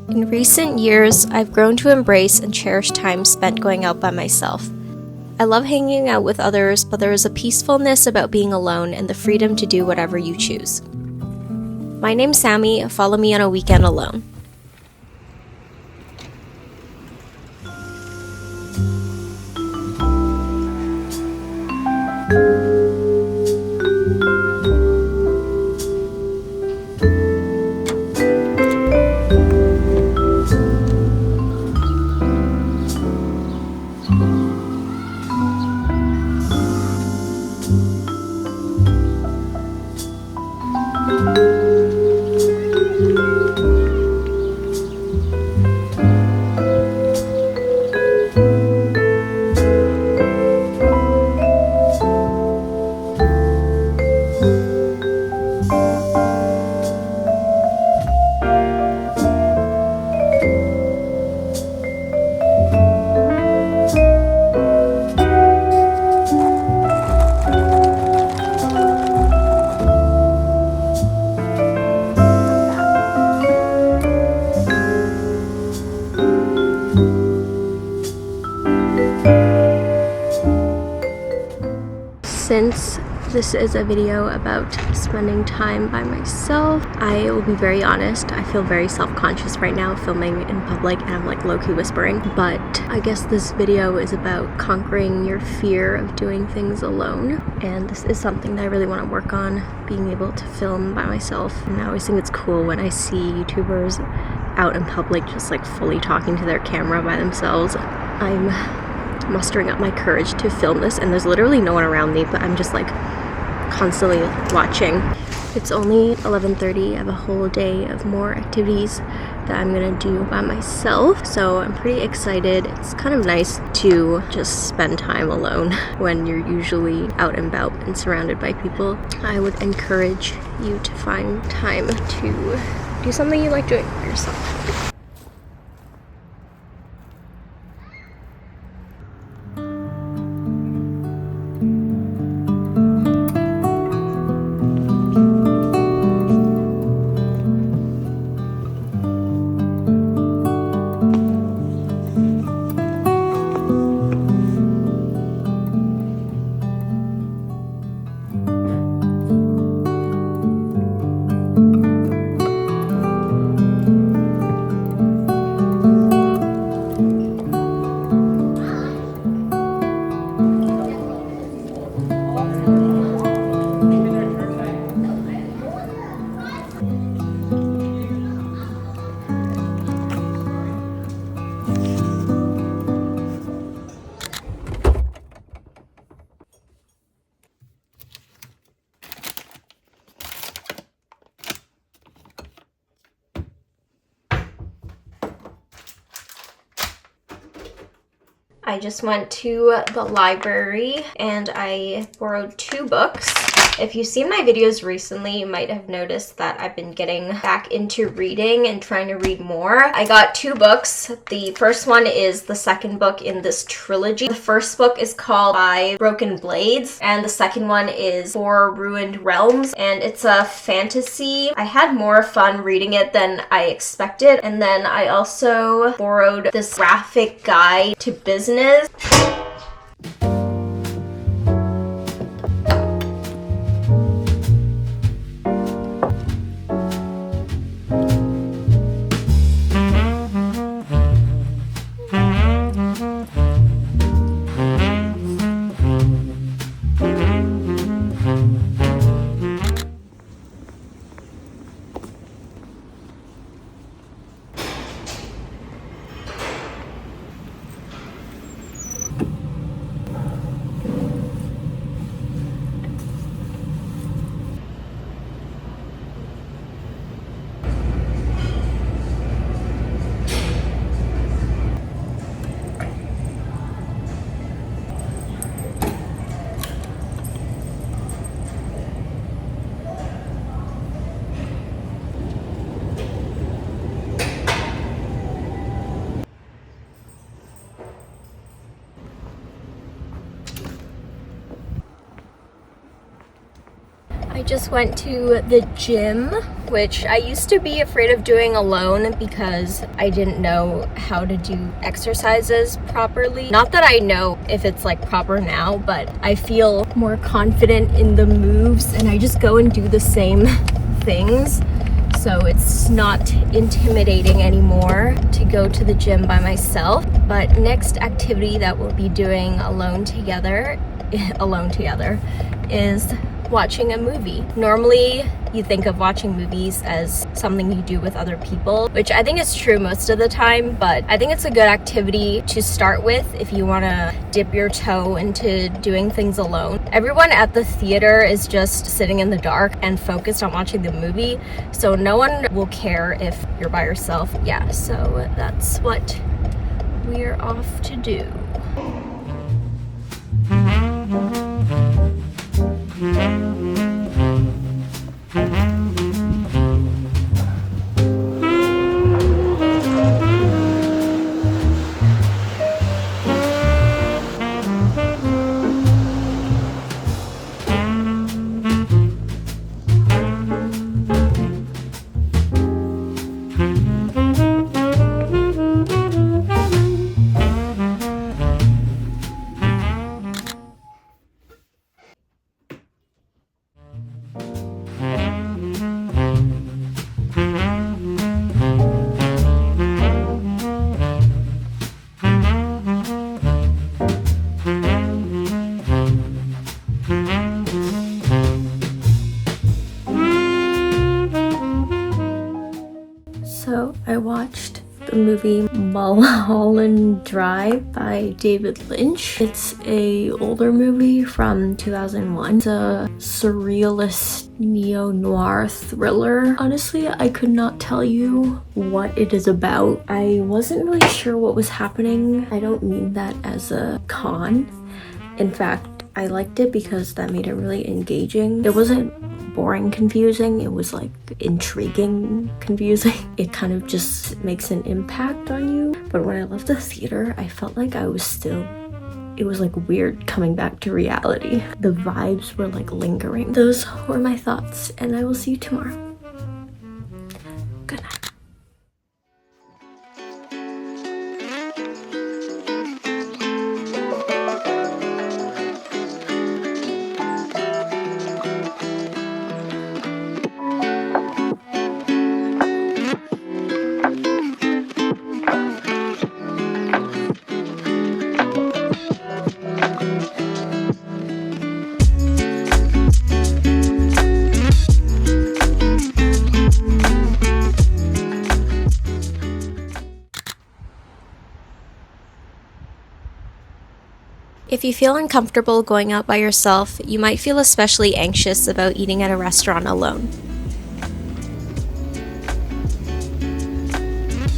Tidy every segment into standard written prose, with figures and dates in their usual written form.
In recent years, I've grown to embrace and cherish time spent going out by myself. I love hanging out with others, but there is a peacefulness about being alone and the freedom to do whatever you choose. My name's Sammi. Follow me on a weekend alone. Since this is a video about spending time by myself, I will be very honest, I feel very self-conscious right now filming in public and I'm like low-key whispering, but I guess this video is about conquering your fear of doing things alone, and this is something that I really want to work on, being able to film by myself. And I always think it's cool when I see YouTubers out in public just like fully talking to their camera by themselves. I'm mustering up my courage to film this, and there's literally no one around me, but I'm just like constantly watching. It's only 11:30. I have a whole day of more activities that I'm gonna do by myself, so I'm pretty excited. It's kind of nice to just spend time alone when you're usually out and about and surrounded by people. I would encourage you to find time to do something you like doing by yourself. I just went to the library and I borrowed 2 books. If you've seen my videos recently, you might have noticed that I've been getting back into reading and trying to read more. I got 2 books. The first one is the second book in this trilogy. The first book is called 5 Broken Blades, and the second one is 4 Ruined Realms, and it's a fantasy. I had more fun reading it than I expected, and then I also borrowed this graphic guide to business. I just went to the gym, which I used to be afraid of doing alone because I didn't know how to do exercises properly. Not that I know if it's like proper now, but I feel more confident in the moves and I just go and do the same things. So it's not intimidating anymore to go to the gym by myself. But next activity that we'll be doing alone together is watching a movie. Normally, you think of watching movies as something you do with other people, which I think is true most of the time, but I think it's a good activity to start with if you want to dip your toe into doing things alone. Everyone at the theater is just sitting in the dark and focused on watching the movie, so no one will care if you're by yourself. Yeah, so that's what we're off to do. So I watched the movie Mulholland Drive by David Lynch. It's a older movie from 2001. It's a surrealist neo-noir thriller. Honestly, I could not tell you what it is about. I wasn't really sure what was happening. I don't mean that as a con. In fact, I liked it because that made it really engaging. It wasn't boring confusing, it was like intriguing confusing. It kind of just makes an impact on you. But when I left the theater, I felt like it was like weird coming back to reality. The vibes were like lingering. Those were my thoughts, and I will see you tomorrow. Good night. If you feel uncomfortable going out by yourself, you might feel especially anxious about eating at a restaurant alone.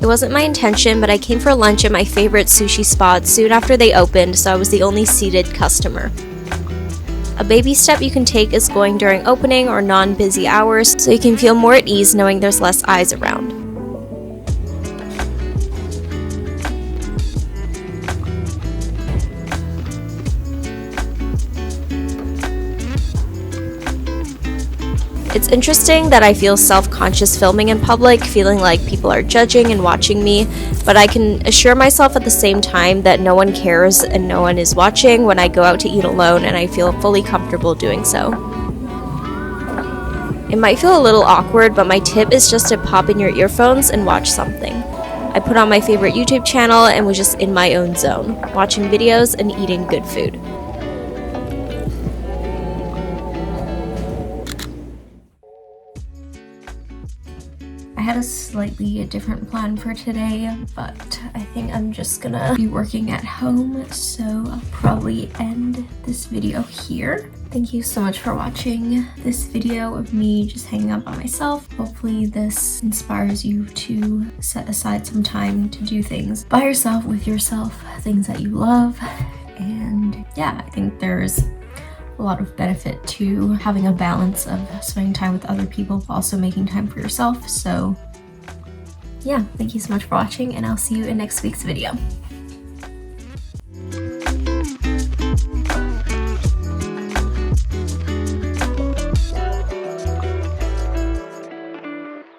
It wasn't my intention, but I came for lunch at my favorite sushi spot soon after they opened, so I was the only seated customer. A baby step you can take is going during opening or non-busy hours, so you can feel more at ease knowing there's less eyes around. It's interesting that I feel self-conscious filming in public, feeling like people are judging and watching me, but I can assure myself at the same time that no one cares and no one is watching when I go out to eat alone, and I feel fully comfortable doing so. It might feel a little awkward, but my tip is just to pop in your earphones and watch something. I put on my favorite YouTube channel and was just in my own zone, watching videos and eating good food. I had a slightly different plan for today, but I think I'm just gonna be working at home, so I'll probably end this video here. Thank you so much for watching this video of me just hanging out by myself. Hopefully this inspires you to set aside some time to do things by yourself, with yourself, things that you love. And yeah, I think there's a lot of benefit to having a balance of spending time with other people but also making time for yourself. So yeah, thank you so much for watching, and I'll see you in next week's video.